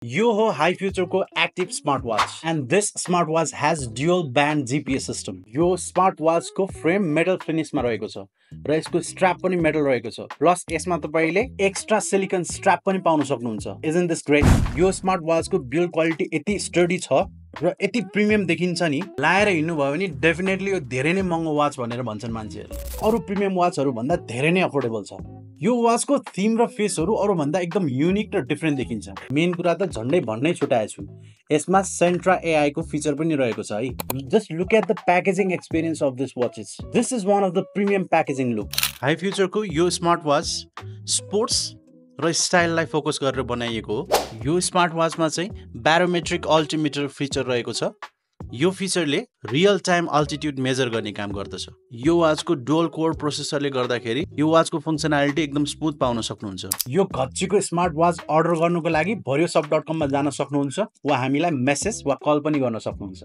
यो हो हाई फ्युचरको active smart watch and this smart watch has dual band GPS system. यो smart वाचको फ्रेम मेटल फिनिशमा रहेको छ र यसको स्ट्र्याप पनि मेटल रहेको छ। प्लस यसमा तपाईले एक्स्ट्रा सिलिकन स्ट्र्याप पनि पाउन सक्नुहुन्छ। Isn't this great? यो स्मार्ट वाचको बिल्ड क्वालिटी यति स्टडी छ र यति प्रिमियम देखिन्छ नि, लाएर हिँड्नु भयो भने डेफिनेटली यो धेरै नै महँगो वाच भनेर भन्छन् मान्छेहरूले। अरु प्रिमियम वाचहरु भन्दा धेरै नै अफोर्डेबल छ। यो वाचको थीम र फेसहरु अरु भन्दा एकदम युनिक र डिफरेन्ट देखिन्छ। मेन कुरा त झन्डै भन्नै छुटाएछु, यसमा सेन्ट्रा एआई को फिचर पनि रहेको छ है। Just look at the packaging experience of this watches. This is one of the premium packaging look. Hi फ्युचरको यो स्मार्ट वाच स्पोर्ट्स र स्टाइललाई फोकस गरेर बनाइएको हो। यो स्मार्ट वाचमा चाहिँ ब्यारोमेट्रिक अल्टिमिटर फिचर रहेको छ। यो फिचरले रियल टाइम अल्टिट्युड मेजर गर्ने काम गर्दछ। यो वाचको डुअल कोर प्रोसेसरले गर्दाखेरि यो वाचको फङ्सनालिटी एकदम स्मुथ पाउन सक्नुहुन्छ। यो घच्चीको स्मार्ट वाच अर्डर गर्नुको लागि भरियोसप.com मा जान सक्नुहुन्छ वा हामीलाई मेसेज वा कल पनि गर्न सक्नुहुन्छ।